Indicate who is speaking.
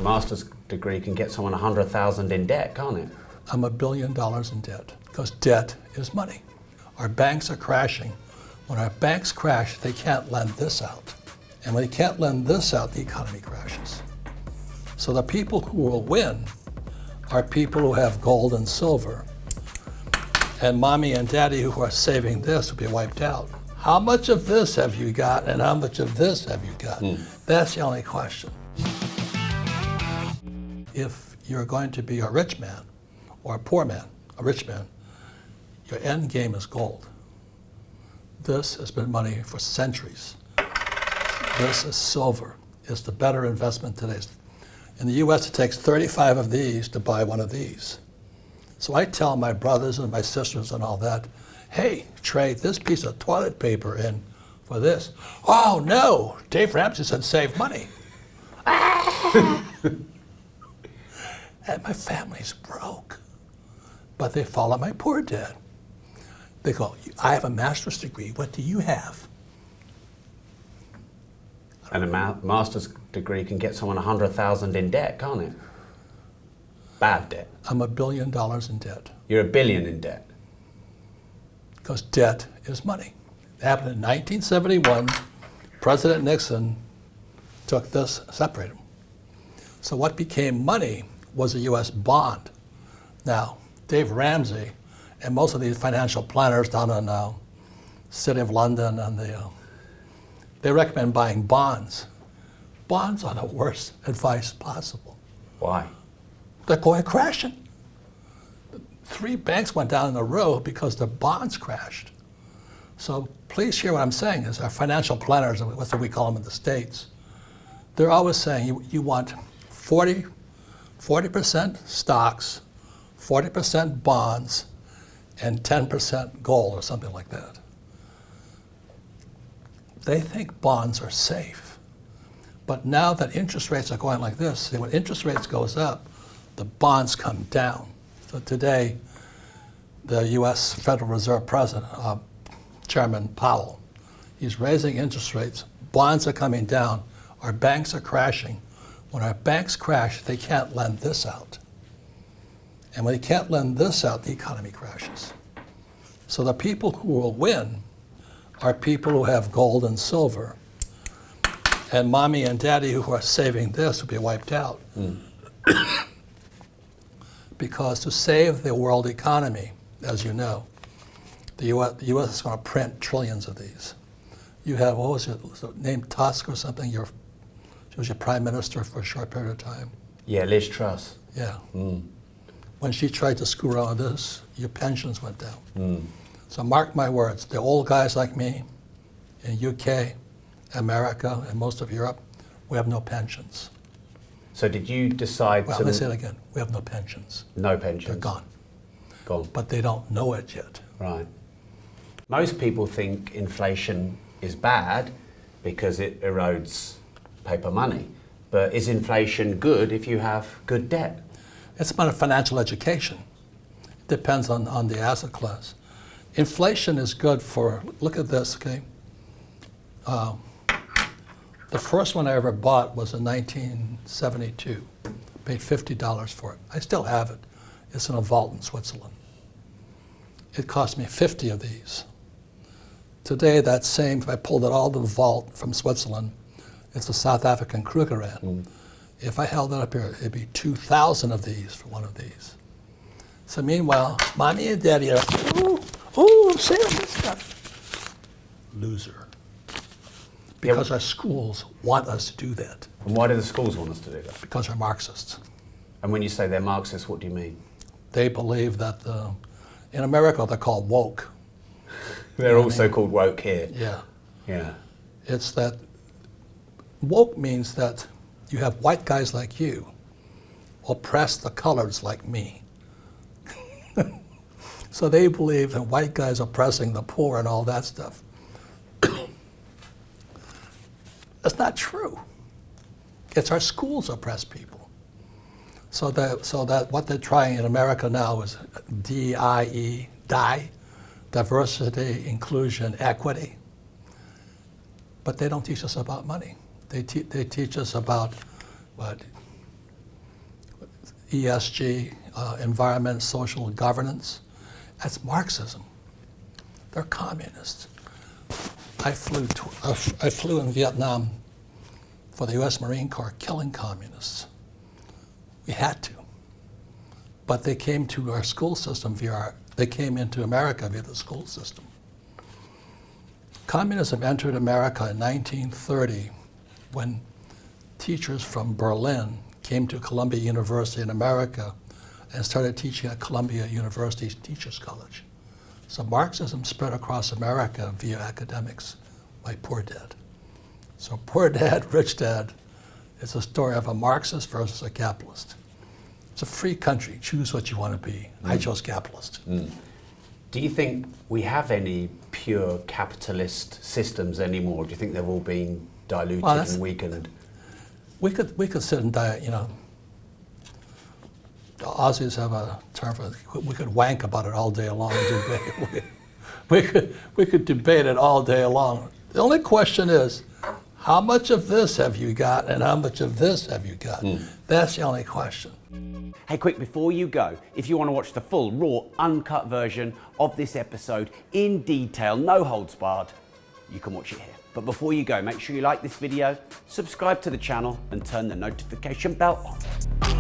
Speaker 1: master's degree can get someone 100,000 in debt, can't it?
Speaker 2: I'm $1 billion in debt because debt is money. Our banks are crashing. When our banks crash, they can't lend this out. And when they can't lend this out, the economy crashes. So the people who will win are people who have gold and silver. And mommy and daddy who are saving this will be wiped out. How much of this have you got and how much of this have you got? That's the only question. If you're going to be a rich man or a poor man, a rich man, your end game is gold. This has been money for centuries. This is silver. It's the better investment today. In the US, it takes 35 of these to buy one of these. So I tell my brothers and my sisters and all that, hey, trade this piece of toilet paper in for this. Oh no, Dave Ramsey said save money. And my family's broke. But they follow my poor dad. They go, I have a master's degree, what do you have?
Speaker 1: And a master's degree can get someone 100,000 in debt, can't it? Bad debt.
Speaker 2: I'm $1 billion in debt.
Speaker 1: You're $1 billion in debt.
Speaker 2: Because debt is money. It happened in 1971. President Nixon took this, separated them. So what became money was a US bond. Now, Dave Ramsey and most of these financial planners down in the City of London, and they recommend buying bonds. Bonds are the worst advice possible.
Speaker 1: Why?
Speaker 2: They're going crashing. 3 banks went down in a row because their bonds crashed. So please hear what I'm saying is our financial planners, that's what we call them in the States, they're always saying you want 40% stocks, 40% bonds, and 10% gold or something like that. They think bonds are safe. But now that interest rates are going like this, when interest rates goes up, the bonds come down. So today, the US Federal Reserve President, Chairman Powell, he's raising interest rates. Bonds are coming down. Our banks are crashing. When our banks crash, they can't lend this out. And when they can't lend this out, the economy crashes. So the people who will win are people who have gold and silver. And mommy and daddy who are saving this will be wiped out. Because to save the world economy, as you know, the US is going to print trillions of these. You have, what was it, named Tusk or something? She was your prime minister for a short period of time.
Speaker 1: Yeah, Liz Truss.
Speaker 2: Yeah. When she tried to screw around with this, your pensions went down. So mark my words, the old guys like me in UK, America, and most of Europe, we have no pensions.
Speaker 1: So did you decide
Speaker 2: Well,
Speaker 1: to...
Speaker 2: let's say it again. We have no pensions.
Speaker 1: No pensions?
Speaker 2: They're gone.
Speaker 1: Gone.
Speaker 2: But they don't know it yet.
Speaker 1: Right. Most people think inflation is bad because it erodes paper money. But is inflation good if you have good debt?
Speaker 2: It's about financial education. It depends on the asset class. Inflation is good for, look at this, okay? The first one I ever bought was in 1972. Paid $50 for it. I still have it. It's in a vault in Switzerland. It cost me 50 of these. Today, that same, if I pulled it all to the vault from Switzerland, it's a South African Krugerrand. If I held it up here, it'd be 2,000 of these for one of these. So meanwhile, mommy and daddy are, I'm saving this stuff. Loser. Because our schools want us to do that.
Speaker 1: And why do the schools want us to do that?
Speaker 2: Because they're Marxists.
Speaker 1: And when you say they're Marxists, what do you mean?
Speaker 2: They believe that in America they're called woke.
Speaker 1: They're also called woke here.
Speaker 2: Yeah.
Speaker 1: Yeah.
Speaker 2: It's that woke means that you have white guys like you oppress the coloreds like me. So they believe that white guys oppressing the poor and all that stuff. That's not true. It's our schools oppress people. So that what they're trying in America now is DIE, diversity, inclusion, equity. But they don't teach us about money. They teach us about what? ESG, environment, social governance. That's Marxism. They're communists. I flew in Vietnam for the U.S. Marine Corps, killing communists. We had to. But they came to our school system they came into America via the school system. Communism entered America in 1930 when teachers from Berlin came to Columbia University in America and started teaching at Columbia University's Teachers College. So Marxism spread across America via academics, like Poor Dad. So Poor Dad, Rich Dad is a story of a Marxist versus a capitalist. It's a free country. Choose what you want to be. I chose capitalist.
Speaker 1: Do you think we have any pure capitalist systems anymore? Do you think they've all been diluted and weakened?
Speaker 2: We could sit and the Aussies have a term for it. We could wank about it all day long. we could debate it all day long. The only question is, how much of this have you got and how much of this have you got? That's the only question.
Speaker 3: Hey, quick, before you go, if you want to watch the full, raw, uncut version of this episode in detail, no holds barred, you can watch it here. But before you go, make sure you like this video, subscribe to the channel, and turn the notification bell on.